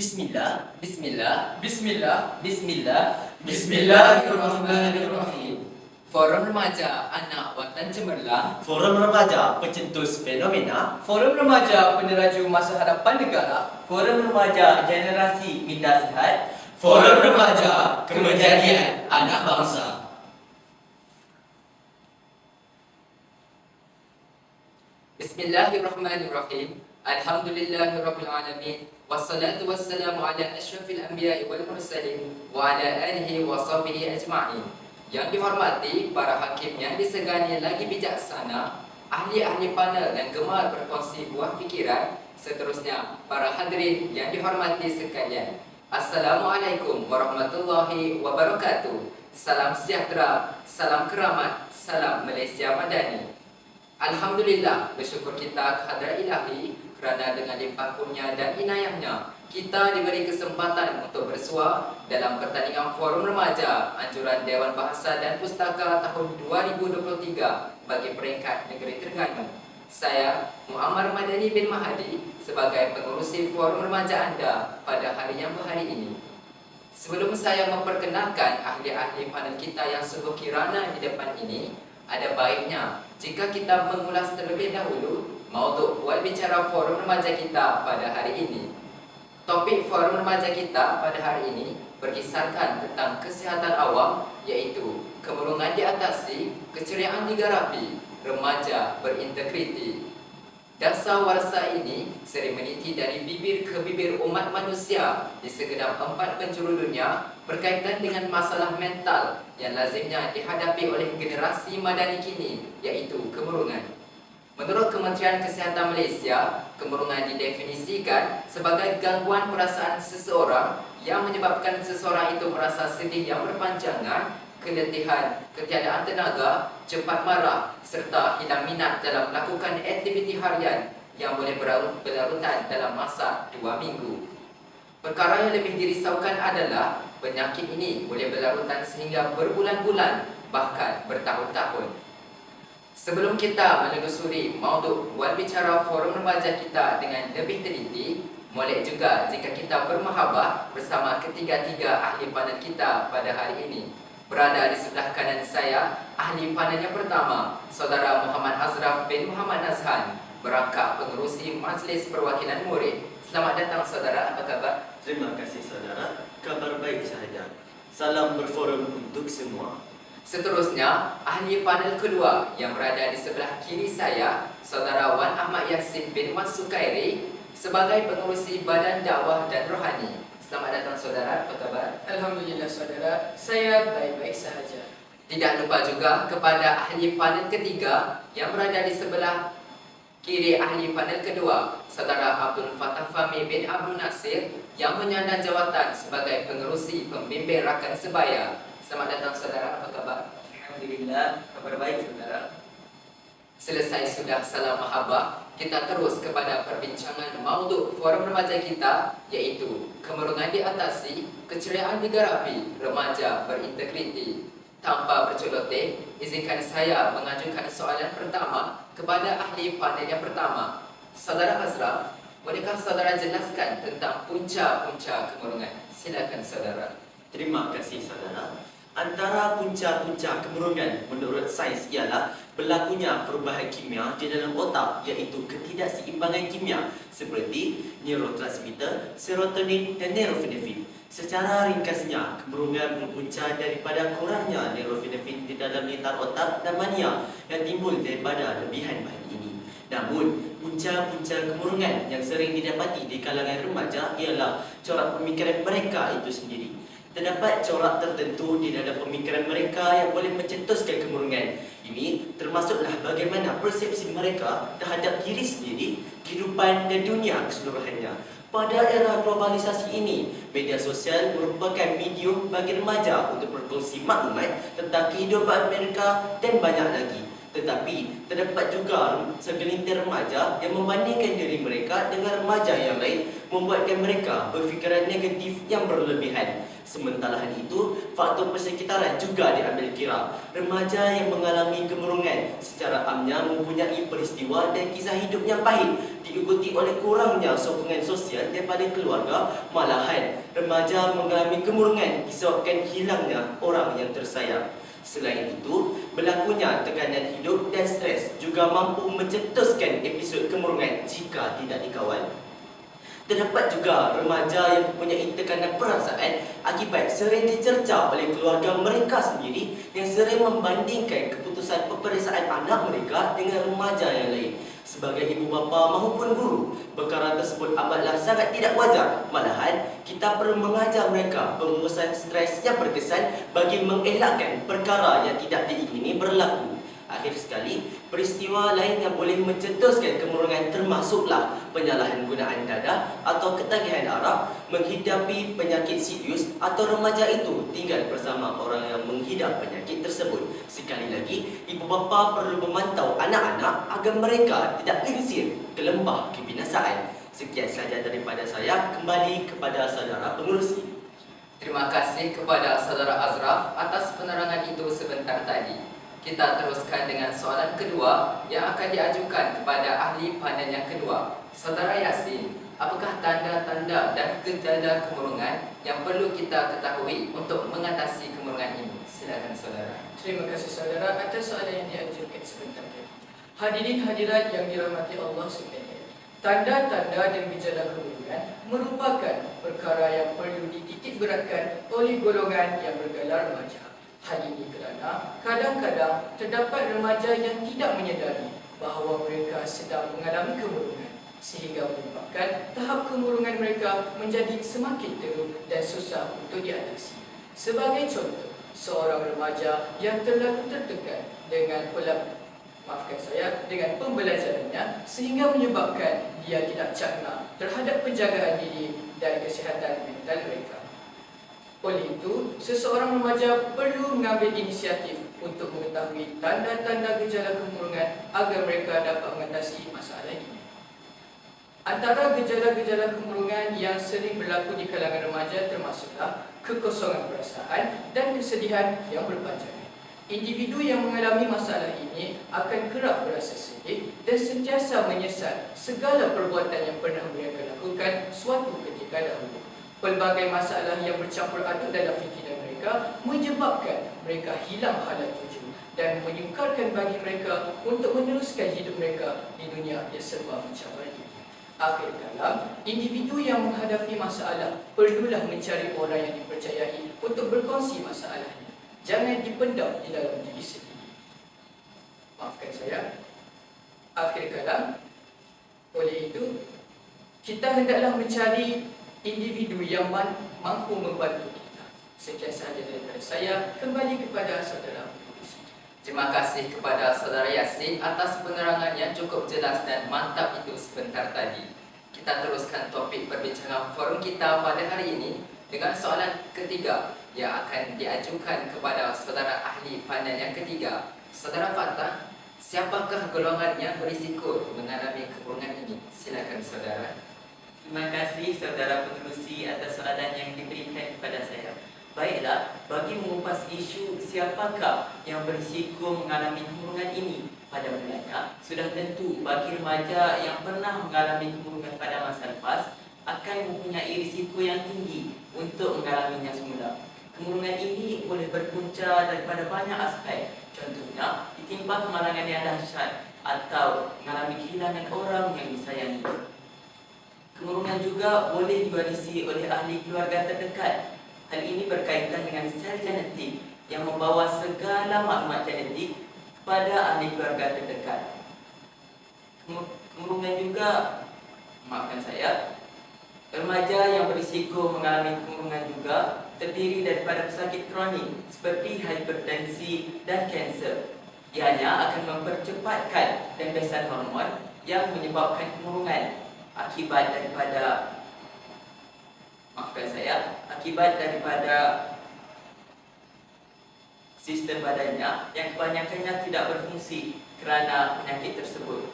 Bismillah, Bismillah, Bismillah, Bismillah, Bismillahirrahmanirrahim. Forum Remaja Anak Watan Cemerlang, Forum Remaja Pencetus Fenomena, Forum Remaja Peneraju Masa Hadapan Negara, Forum Remaja Generasi Minda Sihat, Forum Remaja Kemejadian Anak Bangsa. Bismillahirrahmanirrahim. Alhamdulillahirabbil alamin. Wassalatu wassalamu ala asyrafil anbiya'i wal mursalin wa ala alihi wa sahbihi ajma'in. Yang dihormati para hakim yang disegani lagi bijaksana, ahli-ahli panel dan gemar berkongsi buah fikiran, seterusnya para hadirin yang dihormati sekalian. Assalamualaikum warahmatullahi wabarakatuh. Salam sejahtera, salam keramat, salam Malaysia Madani. Alhamdulillah, bersyukur kita kehadrat ilahi kerana dengan limpah kurnia dan inayahnya kita diberi kesempatan untuk bersua dalam pertandingan Forum Remaja Anjuran Dewan Bahasa dan Pustaka tahun 2023 bagi peringkat negeri Terengganu. Saya, Muammar Madani bin Mahadi, sebagai pengurusi Forum Remaja anda pada hari yang berhari ini. Sebelum saya memperkenalkan ahli-ahli panel kita yang sungguh kirana di depan ini, ada baiknya jika kita mengulas terlebih dahulu maudhu buat bicara Forum Remaja kita pada hari ini. Topik Forum Remaja kita pada hari ini berkisarkan tentang kesihatan awam, iaitu kemurungan diatasi, keceriaan digarapi, remaja berintegriti. Dasawarsa ini sering meniti dari bibir ke bibir umat manusia di segenap 4 penjuru dunia berkaitan dengan masalah mental yang lazimnya dihadapi oleh generasi madani kini, iaitu kemurungan. Menurut Kementerian Kesihatan Malaysia, kemurungan didefinisikan sebagai gangguan perasaan seseorang yang menyebabkan seseorang itu merasa sedih yang berpanjangan, keletihan, ketiadaan tenaga, cepat marah serta hilang minat dalam melakukan aktiviti harian yang boleh berlarutan dalam masa 2 minggu. Perkara yang lebih dirisaukan adalah penyakit ini boleh berlarutan sehingga berbulan-bulan, bahkan bertahun-tahun. Sebelum kita menelusuri maudhu buat bicara Forum Remaja kita dengan lebih teliti, molek juga jika kita bermahabah bersama ketiga-tiga ahli panel kita pada hari ini. Berada di sebelah kanan saya, ahli panel yang pertama, Saudara Muhammad Azraf bin Muhammad Azhan, merangkap pengerusi Majlis Perwakilan Murid. Selamat datang saudara, apa khabar? Terima kasih saudara, kabar baik sahaja. Salam berforum untuk semua. Seterusnya, ahli panel kedua yang berada di sebelah kiri saya, Saudara Wan Ahmad Yassin bin Wan Sukairi, sebagai pengurusi Badan Dakwah dan Rohani. Selamat datang saudara, apa khabar? Alhamdulillah saudara, saya baik-baik sahaja. Tidak lupa juga kepada ahli panel ketiga yang berada di sebelah kiri ahli panel kedua, Saudara Abdul Fattah Fahmi bin Abdul Nasir, yang menyandang jawatan sebagai pengerusi pembimbing rakan sebaya. Selamat datang saudara, apa khabar? Alhamdulillah, kabar baik saudara. Selesai sudah salam mahabbah, kita terus kepada perbincangan maudhu Forum Remaja kita, iaitu kemurungan diatasi, keceriaan digarapi, remaja berintegriti. Tanpa berceloteh, izinkan saya mengajukan soalan pertama kepada ahli panel yang pertama. Saudara Azraf, bolehkah saudara jelaskan tentang punca-punca kemurungan? Silakan saudara. Terima kasih saudara. Antara punca-punca kemurungan menurut sains ialah berlakunya perubahan kimia di dalam otak, iaitu ketidakseimbangan kimia seperti neurotransmitter, serotonin dan norepinefrin. Secara ringkasnya, kemurungan berpunca daripada kurangnya norepinefrin di dalam lintar otak dan mania yang timbul daripada lebihan bahan ini. Namun, punca-punca kemurungan yang sering didapati di kalangan remaja ialah corak pemikiran mereka itu sendiri. Terdapat corak tertentu di dalam pemikiran mereka yang boleh mencetuskan kemurungan. Ini termasuklah bagaimana persepsi mereka terhadap diri sendiri, kehidupan dan dunia keseluruhannya. Pada era globalisasi ini, media sosial merupakan medium bagi remaja untuk berkongsi maklumat tentang kehidupan mereka dan banyak lagi. Tetapi, terdapat juga segelintir remaja yang membandingkan diri mereka dengan remaja yang lain, membuatkan mereka berfikiran negatif yang berlebihan. Sementara itu, faktor persekitaran juga diambil kira. Remaja yang mengalami kemurungan secara amnya mempunyai peristiwa dan kisah hidup yang pahit, diikuti oleh kurangnya sokongan sosial daripada keluarga. Malahan, remaja mengalami kemurungan disebabkan hilangnya orang yang tersayang. Selain itu, berlakunya tekanan hidup dan stres juga mampu mencetuskan episod kemurungan jika tidak dikawal. Terdapat juga remaja yang mempunyai tekanan perasaan akibat sering dicerca oleh keluarga mereka sendiri yang sering membandingkan keputusan peperiksaan anak mereka dengan remaja yang lain. Sebagai ibu bapa maupun guru, perkara tersebut amatlah sangat tidak wajar. Malahan, kita perlu mengajar mereka pengurusan stres yang berkesan bagi mengelakkan perkara yang tidak diingini berlaku. Akhir sekali, peristiwa lain yang boleh mencetuskan kemurungan termasuklah penyalahgunaan dadah atau ketagihan darah, menghidapi penyakit serius atau remaja itu tinggal bersama orang yang menghidap penyakit tersebut. Sekali lagi, ibu bapa perlu memantau anak-anak agar mereka tidak lingsir ke lembah kebinasaan. Sekian sahaja daripada saya, kembali kepada saudara pengurusi. Terima kasih kepada Saudara Azraf atas penerangan itu sebentar tadi. Kita teruskan dengan soalan kedua yang akan diajukan kepada ahli panel yang kedua. Saudara Yasin, apakah tanda-tanda dan gejala kemurungan yang perlu kita ketahui untuk mengatasi kemurungan ini? Silakan saudara. Terima kasih saudara atas soalan yang diajukan sebentar tadi. Hadirin hadirat yang dirahmati Allah sekalian. Tanda-tanda dan gejala kemurungan merupakan perkara yang perlu dititik beratkan oleh golongan yang bergelar remaja. Hal ini kerana kadang-kadang terdapat remaja yang tidak menyedari bahawa mereka sedang mengalami kemurungan sehingga menyebabkan tahap kemurungan mereka menjadi semakin teruk dan susah untuk diatasi. Sebagai contoh, seorang remaja yang terlalu tertekan dengan dengan pembelajarannya sehingga menyebabkan dia tidak cakna terhadap penjagaan diri dan kesihatan mental mereka. Oleh itu, seseorang remaja perlu mengambil inisiatif untuk mengetahui tanda-tanda gejala kemurungan agar mereka dapat mengatasi masalah ini. Antara gejala-gejala kemurungan yang sering berlaku di kalangan remaja termasuklah kekosongan perasaan dan kesedihan yang berpanjangan. Individu yang mengalami masalah ini akan kerap berasa sedih dan sentiasa menyesal segala perbuatan yang pernah mereka lakukan suatu ketika dahulu. Pelbagai masalah yang bercampur aduk dalam fikiran mereka menyebabkan mereka hilang halat tuju dan menyukarkan bagi mereka untuk meneruskan hidup mereka di dunia yang serba mencabar ini. Akhir kalam, individu yang menghadapi masalah perlulah mencari orang yang dipercayai untuk berkongsi masalahnya. Jangan dipendam di dalam diri sendiri. Maafkan saya. Akhir kalam, oleh itu, kita hendaklah mencari individu yang mampu membantu kita. Sekian sahaja daripada saya. Kembali kepada saudara pengurusi. Terima kasih kepada Saudara Yasin atas penerangan yang cukup jelas dan mantap itu sebentar tadi. Kita teruskan topik perbincangan forum kita pada hari ini dengan soalan ketiga yang akan diajukan kepada saudara ahli panel yang ketiga. Saudara Fatah, siapakah golongan yang berisiko mengalami kemurungan ini? Silakan saudara. Terima kasih saudara pengerusi atas soalan yang diberikan kepada saya. Baiklah, bagi mengupas isu siapakah yang berisiko mengalami kemurungan ini, pada mulanya sudah tentu bagi remaja yang pernah mengalami kemurungan pada masa lepas akan mempunyai risiko yang tinggi untuk mengalaminya semula. Kemurungan ini boleh berpunca daripada banyak aspek. Contohnya, ditimpa kemalangan yang dahsyat atau mengalami kehilangan orang yang disayangi. Kemurungan juga boleh diwarisi oleh ahli keluarga terdekat. Hal ini berkaitan dengan sel genetik yang membawa segala maklumat genetik kepada ahli keluarga terdekat. Kemurungan juga, maafkan saya, remaja yang berisiko mengalami kemurungan juga terdiri daripada pesakit kronik seperti hipertensi dan kanser. Ianya akan mempercepatkan rembesan hormon yang menyebabkan kemurungan akibat daripada sistem badannya yang kebanyakannya tidak berfungsi kerana penyakit tersebut.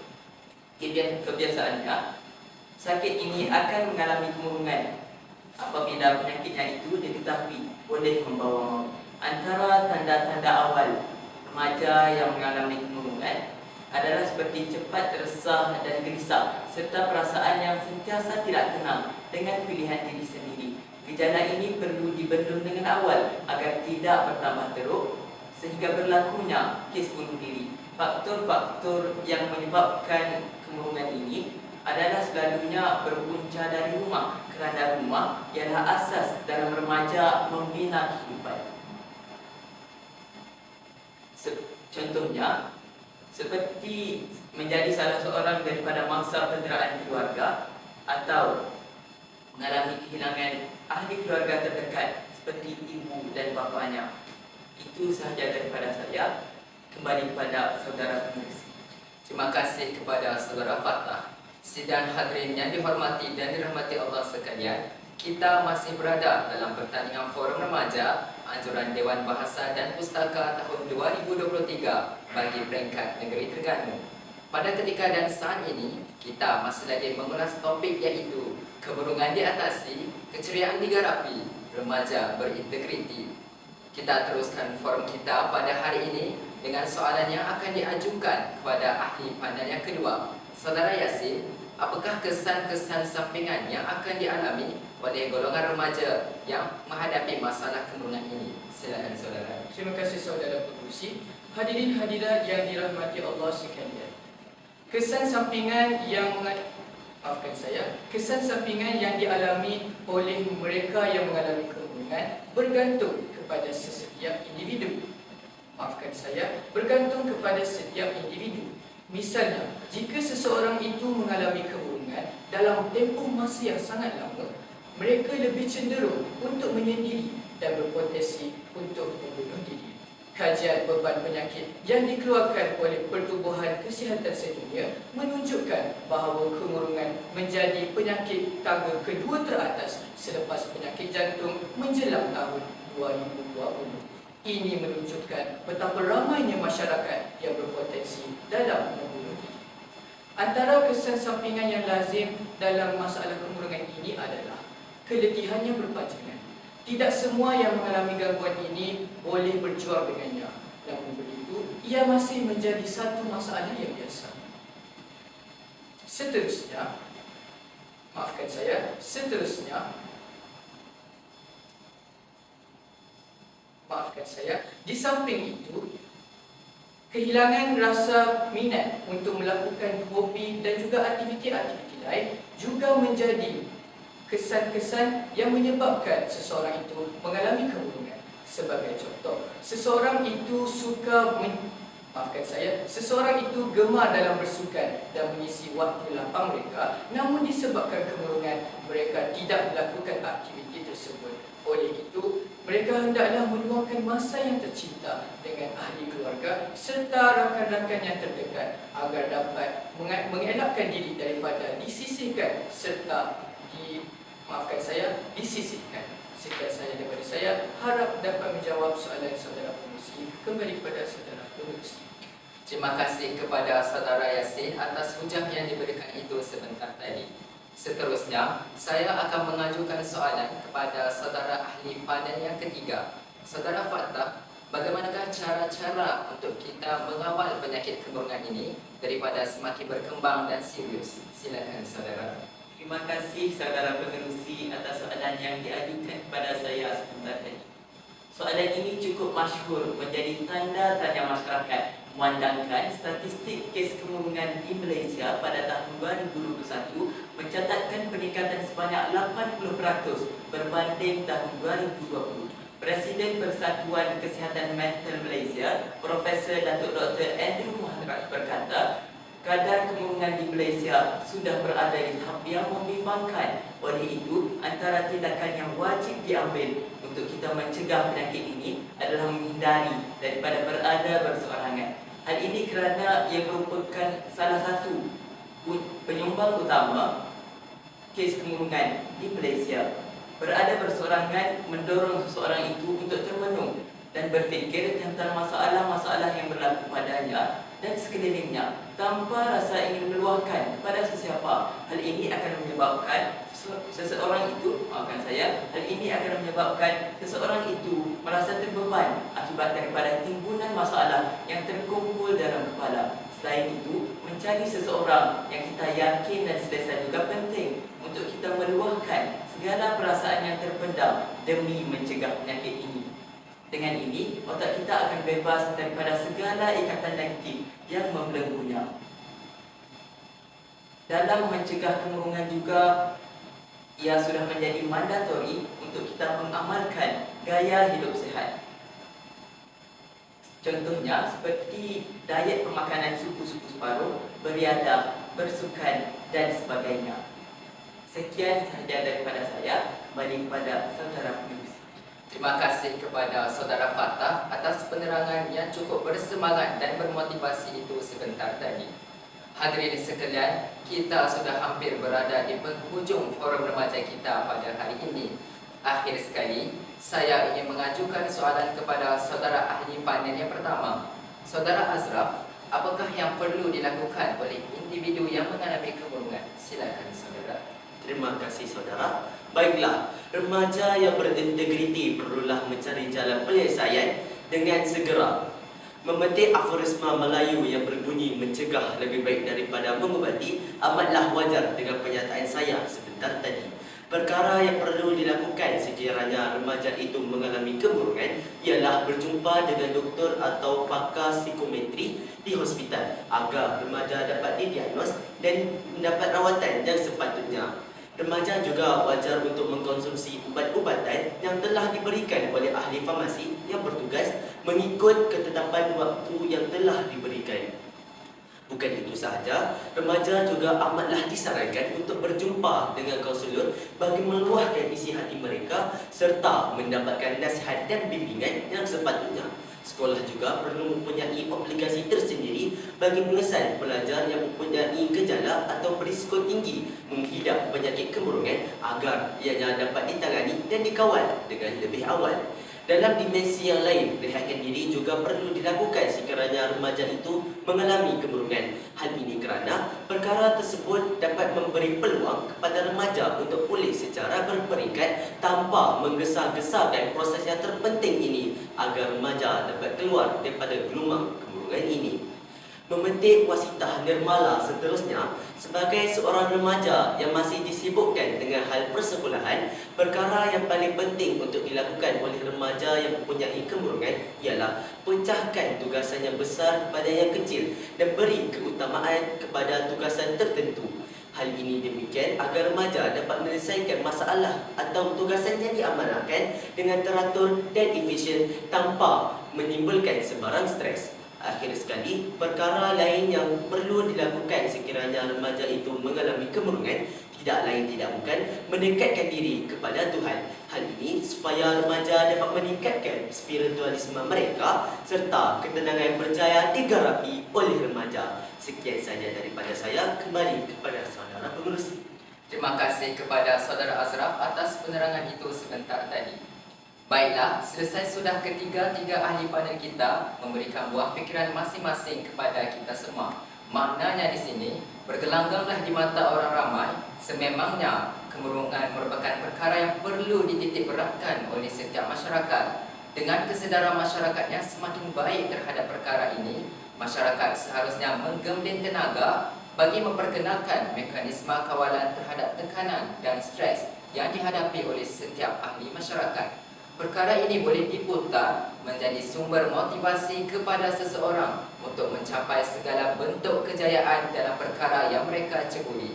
Kebiasaannya, sakit ini akan mengalami kemurungan apabila penyakitnya itu diketahui boleh membawa maut. Antara tanda-tanda awal remaja yang mengalami kemurungan adalah seperti cepat resah dan gelisah serta perasaan yang sentiasa tidak tenang dengan pilihan diri sendiri. Gejala ini perlu dibendung dengan awal agar tidak bertambah teruk sehingga berlakunya kes bunuh diri. Faktor-faktor yang menyebabkan kemurungan ini adalah selalunya berpunca dari rumah, kerana rumah ialah asas dalam remaja membina kehidupan. Contohnya, seperti menjadi salah seorang daripada mangsa penderaan keluarga atau mengalami kehilangan ahli keluarga terdekat seperti ibu dan bapanya. Itu sahaja daripada saya. Kembali kepada saudara penulis. Terima kasih kepada saudara Fattah. Sidang hadirin yang dihormati dan dirahmati Allah sekalian, kita masih berada dalam pertandingan Forum Remaja Anjuran Dewan Bahasa dan Pustaka tahun 2023 bagi peringkat negeri Terengganu. Pada ketika dan saat ini, kita masih lagi mengulas topik iaitu kemurungan diatasi, keceriaan digarapi, remaja berintegriti. Kita teruskan forum kita pada hari ini dengan soalan yang akan diajukan kepada ahli panel yang kedua. Saudara Yasin, apakah kesan-kesan sampingan yang akan dialami oleh golongan remaja yang menghadapi masalah kemurungan ini? Silakan saudara. Terima kasih saudara pengurusi. Hadirin hadirat yang dirahmati Allah sekalian. Kesan sampingan yang dialami oleh mereka yang mengalami kemurungan bergantung kepada setiap individu. Bergantung kepada setiap individu. Misalnya, jika seseorang itu mengalami kemurungan dalam tempoh masa yang sangat lama, mereka lebih cenderung untuk menyendiri dan berpotensi untuk membunuh diri. Kajian beban penyakit yang dikeluarkan oleh Pertubuhan Kesihatan Sedunia menunjukkan bahawa kemurungan menjadi penyakit tangga kedua teratas selepas penyakit jantung menjelang tahun 2020. Ini menunjukkan betapa ramainya masyarakat yang berpotensi dalam membunuh diri. Antara kesan sampingan yang lazim dalam masalah kemurungan ini adalah keletihannya berpanjangan. Tidak semua yang mengalami gangguan ini boleh berjuang dengannya. Namun begitu, ia masih menjadi satu masalah yang biasa. Seterusnya, di samping itu, kehilangan rasa minat untuk melakukan hobi dan juga aktiviti-aktiviti lain juga menjadi kesan-kesan yang menyebabkan seseorang itu mengalami kemurungan. Sebagai contoh, seseorang itu gemar dalam bersukan dan mengisi waktu lapang mereka, namun disebabkan kemurungan, mereka tidak melakukan aktiviti tersebut. Oleh itu, mereka hendaklah meluangkan masa yang tercipta dengan ahli keluarga serta rakan-rakan yang terdekat agar dapat mengelakkan diri daripada disisihkan serta disisihkan. Sekian sahaja daripada saya. Harap dapat menjawab soalan saudara pengurusi. Kembali kepada saudara pengurusi. Terima kasih kepada saudara Yasin atas hujah yang diberikan itu sebentar tadi. Seterusnya, saya akan mengajukan soalan kepada saudara ahli panel yang ketiga. Saudara Fattah, bagaimanakah cara-cara untuk kita mengawal penyakit kemurungan ini daripada semakin berkembang dan serius? Silakan saudara. Terima kasih saudara pengerusi atas soalan yang diajukan kepada saya sebentar tadi. Soalan ini cukup masyhur menjadi tanda tanya masyarakat memandangkan statistik kes kemurungan di Malaysia pada tahun 2021 mencatatkan peningkatan sebanyak 80% berbanding tahun 2020. Presiden Persatuan Kesihatan Mental Malaysia, Profesor Datuk Dr. Andrew Muhammad berkata, kadar kemurungan di Malaysia sudah berada di tahap yang membimbangkan. Oleh itu, antara tindakan yang wajib diambil untuk kita mencegah penyakit ini adalah menghindari daripada berada berseorangan. Hal ini kerana ia merupakan salah satu penyumbang utama kes kemurungan di Malaysia. Berada berseorangan mendorong seseorang itu untuk termenung dan berfikir tentang masalah-masalah yang berlaku padanya dan sekelilingnya tanpa rasa ingin meluahkan kepada sesiapa. Hal ini akan menyebabkan seseorang itu, maafkan saya, hal ini akan menyebabkan seseorang itu merasa terbeban akibat daripada timbunan masalah yang terkumpul dalam kepala. Selain itu, mencari seseorang yang kita yakin dan selesa juga penting untuk kita meluahkan segala perasaan yang terpendam demi mencegah penyakit ini. Dengan ini, otak kita akan bebas daripada segala ikatan negatif yang membelenggunya. Dalam mencegah kemurungan juga, ia sudah menjadi mandatori untuk kita mengamalkan gaya hidup sihat. Contohnya seperti diet pemakanan suku-suku separuh, beriadah, bersukan dan sebagainya. Sekian sahaja daripada saya. Kembali kepada saudara penulis. Terima kasih kepada Saudara Fatah atas penerangan yang cukup bersemangat dan bermotivasi itu sebentar tadi. Hadirin sekalian, kita sudah hampir berada di penghujung forum remaja kita pada hari ini. Akhir sekali, saya ingin mengajukan soalan kepada saudara ahli panen yang pertama. Saudara Azraf, apakah yang perlu dilakukan oleh individu yang mengalami kemurungan? Silakan saudara. Terima kasih saudara. Baiklah, remaja yang berintegriti perlulah mencari jalan penyelesaian dengan segera. Memetik aforisma Melayu yang berbunyi mencegah lebih baik daripada mengubati amatlah wajar dengan pernyataan saya sebentar tadi. Perkara yang perlu dilakukan sekiranya remaja itu mengalami kemurungan ialah berjumpa dengan doktor atau pakar psikometri di hospital agar remaja dapat didiagnos dan mendapat rawatan yang sepatutnya. Remaja juga wajar untuk mengkonsumsi ubat-ubatan yang telah diberikan oleh ahli farmasi yang bertugas mengikut ketetapan waktu yang telah diberikan. Bukan itu sahaja, remaja juga amatlah disarankan untuk berjumpa dengan kaunselor bagi meluahkan isi hati mereka serta mendapatkan nasihat dan bimbingan yang sepatutnya. Sekolah juga perlu mempunyai obligasi tersendiri bagi mengesan pelajar yang mempunyai gejala atau berisiko tinggi menghidap penyakit kemurungan agar ianya dapat ditangani dan dikawal dengan lebih awal. Dalam dimensi yang lain, rehatkan diri juga perlu dilakukan sekiranya remaja itu mengalami kemurungan. Hal ini kerana perkara tersebut dapat memberi peluang kepada remaja untuk pulih secara berperingkat tanpa menggesa-gesakan proses yang terpenting ini agar remaja dapat keluar daripada gelumang kemurungan ini. Memetik wasitah nirmala seterusnya, sebagai seorang remaja yang masih disibukkan dengan hal persekolahan, perkara yang paling penting untuk dilakukan oleh remaja yang mempunyai kemurungan ialah pecahkan tugasan yang besar kepada yang kecil dan beri keutamaan kepada tugasan tertentu. Hal ini demikian agar remaja dapat menyelesaikan masalah atau tugasan yang diamanahkan dengan teratur dan efisien tanpa menimbulkan sebarang stres. Akhir sekali, perkara lain yang perlu dilakukan sekiranya remaja itu mengalami kemurungan tidak lain tidak bukan mendekatkan diri kepada Tuhan. Hal ini supaya remaja dapat meningkatkan spiritualisme mereka serta ketenangan berjaya digarapi oleh remaja. Sekian saja daripada saya, kembali kepada saudara pengerusi. Terima kasih kepada saudara Azraf atas penerangan itu sebentar tadi. Baiklah, selesai sudah ketiga-tiga ahli panel kita memberikan buah fikiran masing-masing kepada kita semua. Maknanya di sini, bergelangganglah di mata orang ramai, sememangnya kemurungan merupakan perkara yang perlu dititik beratkan oleh setiap masyarakat. Dengan kesedaran masyarakat yang semakin baik terhadap perkara ini, masyarakat seharusnya menggembleng tenaga bagi memperkenalkan mekanisme kawalan terhadap tekanan dan stres yang dihadapi oleh setiap ahli masyarakat. Perkara ini boleh diputar menjadi sumber motivasi kepada seseorang untuk mencapai segala bentuk kejayaan dalam perkara yang mereka ceburi.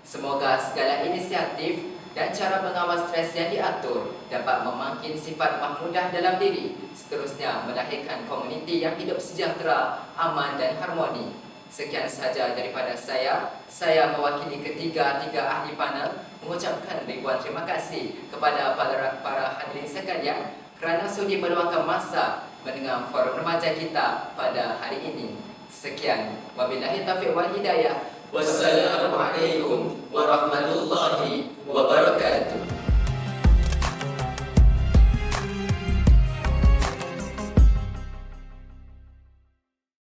Semoga segala inisiatif dan cara mengawal stres yang diatur dapat memangkin sifat mahmudah dalam diri, seterusnya melahirkan komuniti yang hidup sejahtera, aman dan harmoni. Sekian saja daripada saya mewakili ketiga-tiga ahli panel mengucapkan ribuan terima kasih kepada para hadirin sekalian kerana sudi meluangkan masa mendengar forum remaja kita pada hari ini. Sekian, wabillahi taufiq wal hidayah. Wassalamualaikum warahmatullahi wabarakatuh.